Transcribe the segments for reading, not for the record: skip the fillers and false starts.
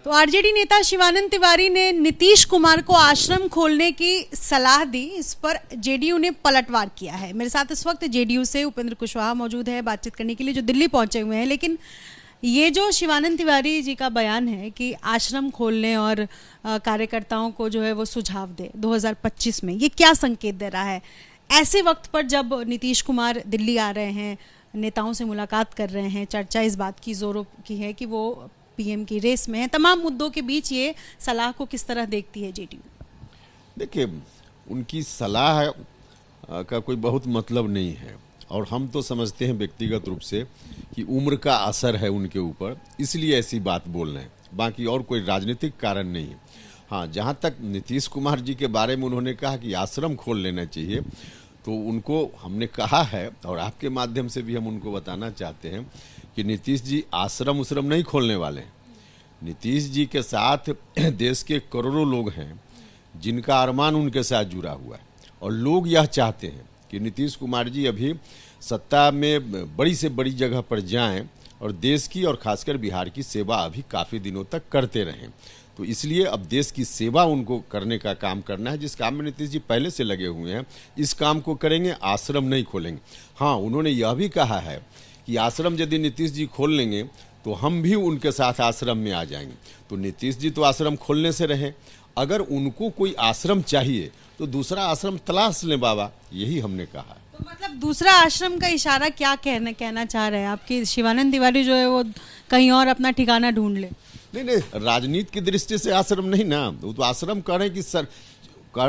तो आरजेडी नेता शिवानंद तिवारी ने नीतीश कुमार को आश्रम खोलने की सलाह दी। इस पर जेडीयू ने पलटवार किया है। मेरे साथ इस वक्त जेडीयू से उपेंद्र कुशवाहा मौजूद है बातचीत करने के लिए, जो दिल्ली पहुंचे हुए हैं। लेकिन ये जो शिवानंद तिवारी जी का बयान है कि आश्रम खोलने और कार्यकर्ताओं को जो है वो सुझाव दे 2025 में, ये क्या संकेत दे रहा है ऐसे वक्त पर जब नीतीश कुमार दिल्ली आ रहे हैं, नेताओं से मुलाकात कर रहे हैं, चर्चा इस बात की जोरों की है कि वो पीएम की रेस में है। तमाम मुद्दों के बीच ये सलाह को किस तरह देखती है जेडीयू? देखिए, उनकी सलाह का कोई बहुत मतलब नहीं है और हम तो समझते हैं व्यक्तिगत रूप से कि उम्र का असर है उनके ऊपर, इसलिए ऐसी बात बोल रहे हैं। बाकी और कोई राजनीतिक कारण नहीं है। हाँ, जहाँ तक नीतीश कुमार जी के बारे में उन्होंने कहा कि आश्रम खोल लेना चाहिए, तो उनको हमने कहा है और आपके माध्यम से भी हम उनको बताना चाहते हैं कि नीतीश जी आश्रम उश्रम नहीं खोलने वाले हैं। नीतीश जी के साथ देश के करोड़ों लोग हैं जिनका अरमान उनके साथ जुड़ा हुआ है और लोग यह चाहते हैं कि नीतीश कुमार जी अभी सत्ता में बड़ी से बड़ी जगह पर जाएं और देश की और खासकर बिहार की सेवा अभी काफ़ी दिनों तक करते रहें। तो इसलिए अब देश की सेवा उनको करने का काम करना है, जिस काम में नीतीश जी पहले से लगे हुए हैं, इस काम को करेंगे, आश्रम नहीं खोलेंगे। हाँ, उन्होंने यह भी कहा है कि आश्रम यदि नीतीश जी खोल लेंगे तो हम भी उनके साथ आश्रम में आ जाएंगे। तो नीतीश जी तो आश्रम खोलने से रहे, अगर उनको कोई आश्रम चाहिए तो दूसरा आश्रम तलाश लें बाबा, यही हमने कहा। तो मतलब दूसरा आश्रम का इशारा क्या कहना चाह रहे हैं आपकी? शिवानंद तिवारी जो है वो कहीं और अपना ठिकाना ढूंढ ले? नहीं, राजनीति की दृष्टि से आश्रम नहीं ना, वो तो आश्रम कह रहे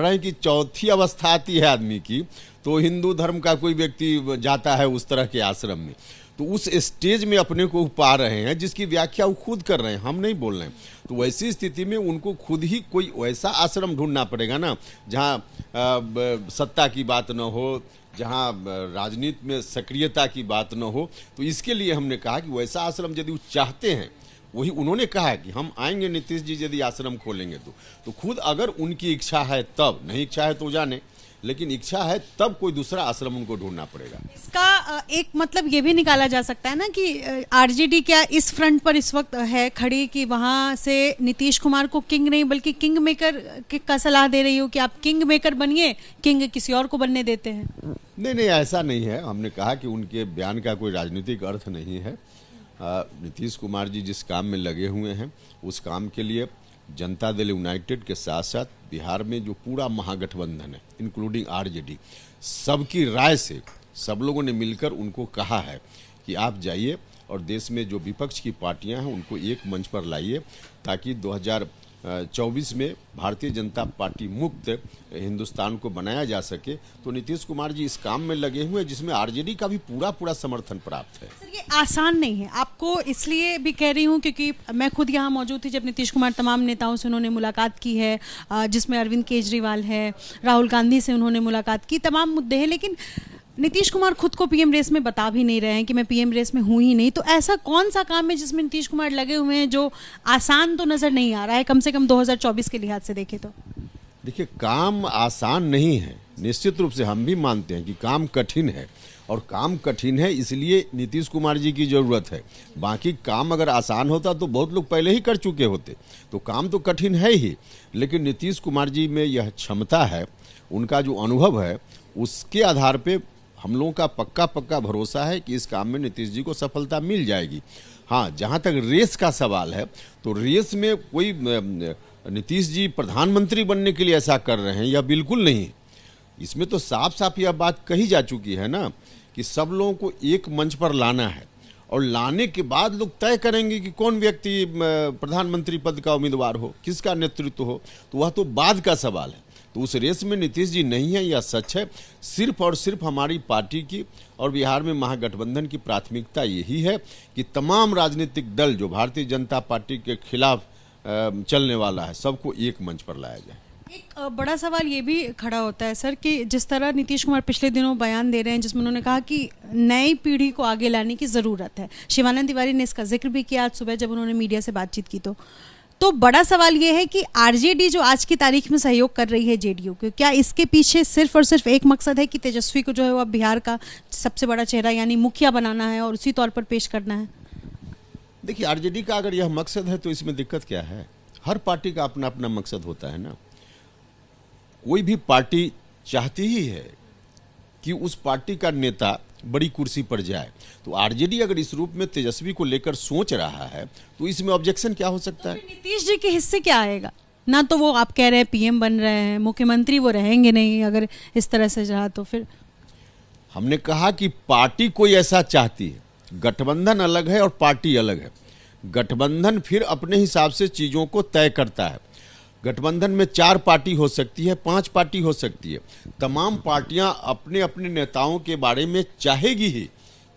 हैं कि चौथी अवस्था आती है आदमी की, तो हिंदू धर्म का कोई व्यक्ति जाता है उस तरह के आश्रम में, तो उस स्टेज में अपने को पा रहे हैं जिसकी व्याख्या वो खुद कर रहे हैं, हम नहीं बोल रहे हैं। तो वैसी स्थिति में उनको खुद ही कोई वैसा आश्रम ढूंढना पड़ेगा ना जहाँ सत्ता की बात न हो, जहाँ राजनीति में सक्रियता की बात न हो। तो इसके लिए हमने कहा कि वैसा आश्रम यदि वो चाहते हैं, वही उन्होंने कहा है कि हम आएंगे नीतीश जी यदि आश्रम खोलेंगे तो खुद अगर उनकी इच्छा है तब, नहीं इच्छा है तो जाने, लेकिन इच्छा है तब कोई दूसरा आश्रम उनको ढूंढना पड़ेगा। इसका एक मतलब ये भी निकाला जा सकता है ना कि आरजेडी क्या इस फ्रंट पर इस वक्त है खड़ी कि वहां से नीतीश कुमार को किंग नहीं बल्कि किंग मेकर का सलाह दे रही हो कि आप किंग मेकर बनिए, किंग किसी और को बनने देते हैं? नहीं, ऐसा नहीं है। हमने कहा कि उनके बयान का कोई राजनीतिक अर्थ नहीं है। नीतीश कुमार जी जिस काम में लगे हुए हैं उस काम के लिए जनता दल यूनाइटेड के साथ साथ बिहार में जो पूरा महागठबंधन है इंक्लूडिंग आरजेडी, सबकी राय से सब लोगों ने मिलकर उनको कहा है कि आप जाइए और देश में जो विपक्ष की पार्टियां हैं उनको एक मंच पर लाइए ताकि 2024 में भारतीय जनता पार्टी मुक्त हिंदुस्तान को बनाया जा सके। तो नीतीश कुमार जी इस काम में लगे हुए हैं जिसमें आरजेडी का भी पूरा समर्थन प्राप्त है। सर, ये आसान नहीं है, आपको इसलिए भी कह रही हूँ क्योंकि मैं खुद यहाँ मौजूद थी जब नीतीश कुमार तमाम नेताओं से उन्होंने मुलाकात की है, जिसमें अरविंद केजरीवाल है, राहुल गांधी से उन्होंने मुलाकात की, तमाम मुद्दे हैं। लेकिन नीतीश कुमार खुद को पीएम रेस में बता भी नहीं रहे हैं कि मैं पीएम रेस में हूं ही नहीं। तो ऐसा कौन सा काम है जिसमें नीतीश कुमार लगे हुए हैं जो आसान तो नजर नहीं आ रहा है, कम से कम 2024 के लिहाज से देखें तो? देखिए, काम आसान नहीं है, निश्चित रूप से हम भी मानते हैं कि काम कठिन है और काम कठिन है इसलिए नीतीश कुमार जी की जरूरत है। बाकी काम अगर आसान होता तो बहुत लोग पहले ही कर चुके होते। तो काम तो कठिन है ही, लेकिन नीतीश कुमार जी में यह क्षमता है, उनका जो अनुभव है उसके आधार पे हम लोगों का पक्का भरोसा है कि इस काम में नीतीश जी को सफलता मिल जाएगी। हाँ, जहाँ तक रेस का सवाल है तो रेस में कोई नीतीश जी प्रधानमंत्री बनने के लिए ऐसा कर रहे हैं या बिल्कुल नहीं। इसमें तो साफ यह बात कही जा चुकी है ना कि सब लोगों को एक मंच पर लाना है और लाने के बाद लोग तय करेंगे कि कौन व्यक्ति प्रधानमंत्री पद का उम्मीदवार हो, किसका नेतृत्व हो, तो वह तो बाद का सवाल है। तो उस रेस में नीतीश जी नहीं है, यह सच है। सिर्फ और सिर्फ हमारी पार्टी की और बिहार में महागठबंधन की प्राथमिकता यही है कि तमाम राजनीतिक दल जो भारतीय जनता पार्टी के खिलाफ चलने वाला है सबको एक मंच पर लाया जाए। एक बड़ा सवाल ये भी खड़ा होता है सर कि जिस तरह नीतीश कुमार पिछले दिनों बयान दे रहे हैं जिसमें उन्होंने कहा कि नई पीढ़ी को आगे लाने की ज़रूरत है, शिवानंद तिवारी ने इसका जिक्र भी किया आज सुबह जब उन्होंने मीडिया से बातचीत की। तो बड़ा सवाल ये है कि आरजेडी जो आज की तारीख में सहयोग कर रही है जेडीयू को, क्या इसके पीछे सिर्फ और सिर्फ एक मकसद है कि तेजस्वी को जो है वो अब बिहार का सबसे बड़ा चेहरा यानी मुखिया बनाना है और उसी तौर पर पेश करना है? देखिए, आरजेडी का अगर यह मकसद है तो इसमें दिक्कत क्या है? हर पार्टी का अपना अपना मकसद होता है ना। कोई भी पार्टी चाहती ही है कि उस पार्टी का नेता बड़ी कुर्सी पर जाए। तो आरजेडी अगर इस रूप में तेजस्वी को लेकर सोच रहा है तो इसमें ऑब्जेक्शन क्या हो सकता है? नीतीश जी के हिस्से क्या आएगा? ना तो वो आप कह रहे हैं पीएम बन रहे हैं, मुख्यमंत्री वो रहेंगे नहीं अगर इस तरह से रहा तो। फिर हमने कहा कि पार्टी कोई ऐसा चाहती है, गठबंधन अलग है और पार्टी अलग है। गठबंधन फिर अपने हिसाब से चीजों को तय करता है। गठबंधन में 4 पार्टी हो सकती है, 5 पार्टी हो सकती है। तमाम पार्टियां अपने अपने नेताओं के बारे में चाहेगी ही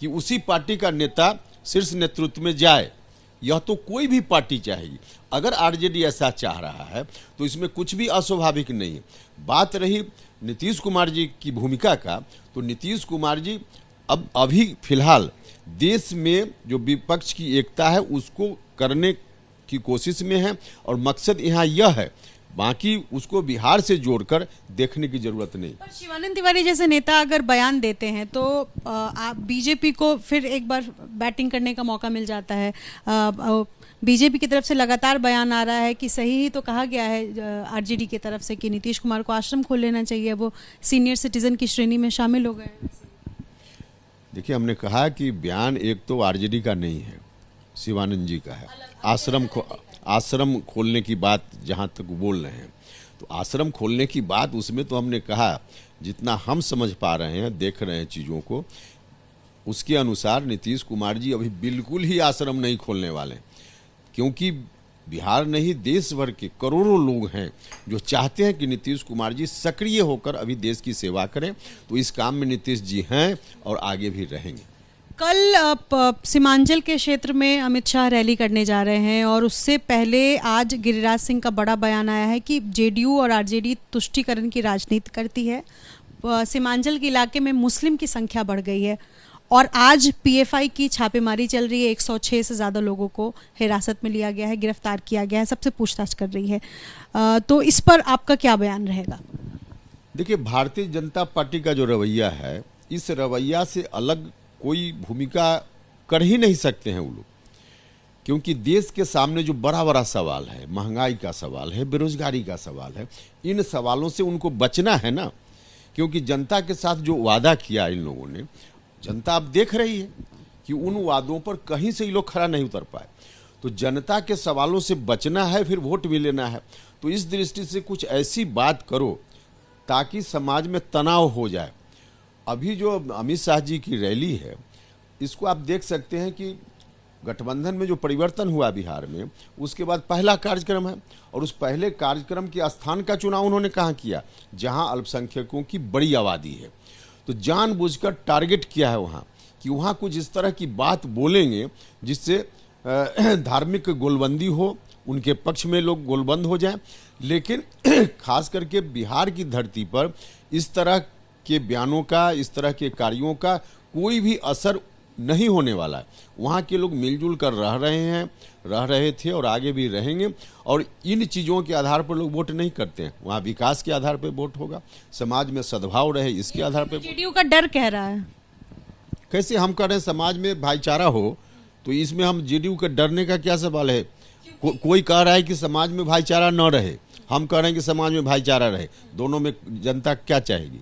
कि उसी पार्टी का नेता शीर्ष नेतृत्व में जाए। यह तो कोई भी पार्टी चाहेगी। अगर आरजेडी ऐसा चाह रहा है तो इसमें कुछ भी अस्वाभाविक नहीं है। बात रही नीतीश कुमार जी की भूमिका का, तो नीतीश कुमार जी अब अभी फिलहाल देश में जो विपक्ष की एकता है उसको करने की कोशिश में है और मकसद यहाँ यह है। बाकी उसको बिहार से जोड़कर देखने की जरूरत नहीं। पर शिवानंद तिवारी जैसे नेता अगर बयान देते हैं तो आप बीजेपी को फिर एक बार बैटिंग करने का मौका मिल जाता है। बीजेपी की तरफ से लगातार बयान आ रहा है कि सही ही तो कहा गया है आरजेडी की तरफ से कि नीतीश कुमार को आश्रम खोल लेना चाहिए, वो सीनियर सिटीजन की श्रेणी में शामिल हो गए हैं। देखिए, हमने कहा कि बयान एक तो आरजेडी का नहीं है, शिवानंद जी का है। आश्रम खोलने की बात जहाँ तक बोल रहे हैं, तो आश्रम खोलने की बात उसमें तो हमने कहा जितना हम समझ पा रहे हैं, देख रहे हैं चीज़ों को, उसके अनुसार नीतीश कुमार जी अभी बिल्कुल ही आश्रम नहीं खोलने वाले, क्योंकि बिहार नहीं देश भर के करोड़ों लोग हैं जो चाहते हैं कि नीतीश कुमार जी सक्रिय होकर अभी देश की सेवा करें। तो इस काम में नीतीश जी हैं और आगे भी रहेंगे। कल सीमांचल के क्षेत्र में अमित शाह रैली करने जा रहे हैं और उससे पहले आज गिरिराज सिंह का बड़ा बयान आया है कि जेडीयू और आरजेडी तुष्टीकरण की राजनीति करती है। सीमांचल के इलाके में मुस्लिम की संख्या बढ़ गई है और आज पीएफआई की छापेमारी चल रही है। 106 से ज़्यादा लोगों को हिरासत में लिया गया है, गिरफ्तार किया गया है, सबसे पूछताछ कर रही है। तो इस पर आपका क्या बयान रहेगा? देखिए, भारतीय जनता पार्टी का जो रवैया है, इस रवैया से अलग कोई भूमिका कर ही नहीं सकते हैं वो लोग, क्योंकि देश के सामने जो बड़ा बड़ा सवाल है, महंगाई का सवाल है, बेरोजगारी का सवाल है, इन सवालों से उनको बचना है ना। क्योंकि जनता के साथ जो वादा किया इन लोगों ने, जनता अब देख रही है कि उन वादों पर कहीं से ये लोग खरा नहीं उतर पाए। तो जनता के सवालों से बचना है, फिर वोट भी लेना है। तो इस दृष्टि से कुछ ऐसी बात करो ताकि समाज में तनाव हो जाए। अभी जो अमित शाह जी की रैली है, इसको आप देख सकते हैं कि गठबंधन में जो परिवर्तन हुआ बिहार में, उसके बाद पहला कार्यक्रम है और उस पहले कार्यक्रम के स्थान का चुनाव उन्होंने कहाँ किया? जहां अल्पसंख्यकों की बड़ी आबादी है। तो जानबूझकर टारगेट किया है वहाँ कि वहाँ कुछ इस तरह की बात बोलेंगे जिससे धार्मिक गोलबंदी हो, उनके पक्ष में लोग गोलबंद हो जाएं। लेकिन खास करके बिहार की धरती पर इस तरह के बयानों का, इस तरह के कार्यों का कोई भी असर नहीं होने वाला है। वहाँ के लोग मिलजुल कर रह रहे थे और आगे भी रहेंगे। और इन चीज़ों के आधार पर लोग वोट नहीं करते हैं। वहाँ विकास के आधार पर वोट होगा, समाज में सद्भाव रहे इसके आधार पर। जेडीयू का डर कह रहा है। कैसे हम कह रहे हैं समाज में भाईचारा हो, तो इसमें हम जेडीयू के डरने का क्या सवाल है? कोई कह रहा है कि समाज में भाईचारा न रहे, हम कह रहे हैं कि समाज में भाईचारा रहे। दोनों में जनता क्या चाहेगी?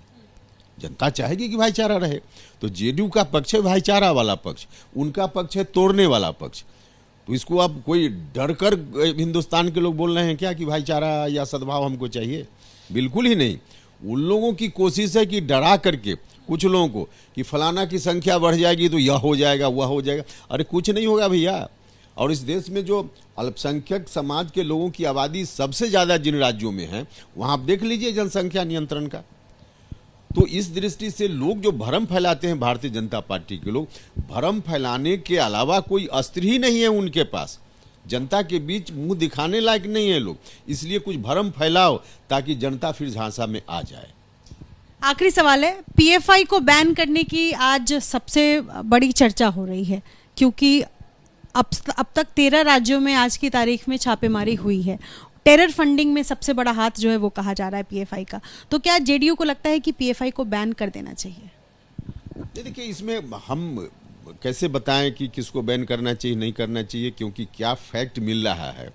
जनता चाहेगी कि भाईचारा रहे। तो जेडीयू का पक्ष है भाईचारा वाला पक्ष, उनका पक्ष है तोड़ने वाला पक्ष। तो इसको अब कोई डर कर हिंदुस्तान के लोग बोल रहे हैं क्या कि भाईचारा या सद्भाव हमको चाहिए? बिल्कुल ही नहीं। उन लोगों की कोशिश है कि डरा करके कुछ लोगों को कि फलाना की संख्या बढ़ जाएगी तो यह हो जाएगा, वह हो जाएगा। अरे कुछ नहीं होगा भैया। और इस देश में जो अल्पसंख्यक समाज के लोगों की आबादी सबसे ज़्यादा जिन राज्यों में है, वहाँ आप देख लीजिए जनसंख्या नियंत्रण का। तो इस दृष्टि से लोग जो भ्रम फैलाते हैं, भारतीय जनता पार्टी के लोग, भ्रम फैलाने के अलावा कोई अस्त्र ही नहीं है उनके पास। जनता के बीच मुंह दिखाने लायक नहीं है लोग, इसलिए कुछ भ्रम फैलाओ ताकि जनता फिर झांसा में आ जाए। आखिरी सवाल है, पीएफआई को बैन करने की आज सबसे बड़ी चर्चा हो रही है, क्योंकि अब तक 13 राज्यों में आज की तारीख में छापेमारी हुई है। टेरर फंडिंग में सबसे बड़ा हाथ जो है वो कहा जा रहा है पीएफआई का। तो क्या जेडीयू को लगता है कि पीएफआई को बैन कर देना चाहिए? देखिए, इसमें हम कैसे बताएं कि किसको बैन करना चाहिए नहीं करना चाहिए, क्योंकि क्या फैक्ट मिल रहा है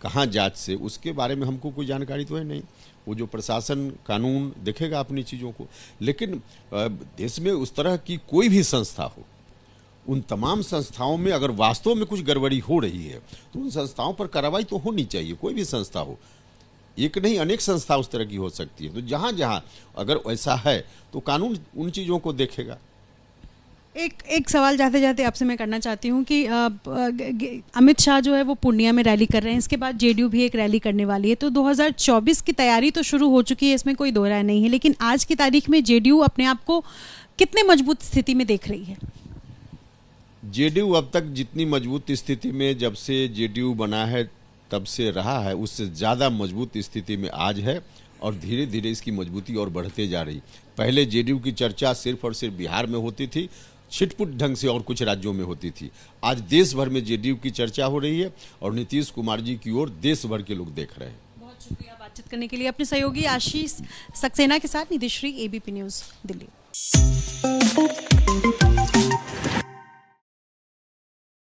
कहाँ जांच से, उसके बारे में हमको कोई जानकारी तो है नहीं। वो जो प्रशासन कानून देखेगा अपनी चीज़ों को। लेकिन देश में उस तरह की कोई भी संस्था हो, उन तमाम संस्थाओं में अगर वास्तव में कुछ गड़बड़ी हो रही है तो उन संस्थाओं पर कार्रवाई तो होनी चाहिए। कोई भी संस्था हो, एक नहीं अनेक संस्था उस तरह की हो सकती है। तो जहाँ जहाँ अगर ऐसा है तो कानून उन चीज़ों को देखेगा। एक सवाल जाते जाते आपसे मैं करना चाहती हूँ कि अमित शाह जो है वो पूर्णिया में रैली कर रहे हैं, इसके बाद जेडीयू भी एक रैली करने वाली है। तो 2024 की तैयारी तो शुरू हो चुकी है, इसमें कोई दो राय नहीं है, लेकिन आज की तारीख में जेडीयू अपने आप को कितने मजबूत स्थिति में देख रही है? जेडीयू अब तक जितनी मजबूत स्थिति में जब से जेडीयू बना है तब से रहा है, उससे ज़्यादा मजबूत स्थिति में आज है और धीरे धीरे इसकी मजबूती और बढ़ते जा रही। पहले जेडीयू की चर्चा सिर्फ और सिर्फ बिहार में होती थी, छिटपुट ढंग से और कुछ राज्यों में होती थी। आज देश भर में जेडीयू की चर्चा हो रही है और नीतीश कुमार जी की ओर देश भर के लोग देख रहे हैं। बहुत शुक्रिया बातचीत करने के लिए। अपने सहयोगी आशीष सक्सेना के साथ निधिश्री, एबीपी न्यूज़, दिल्ली।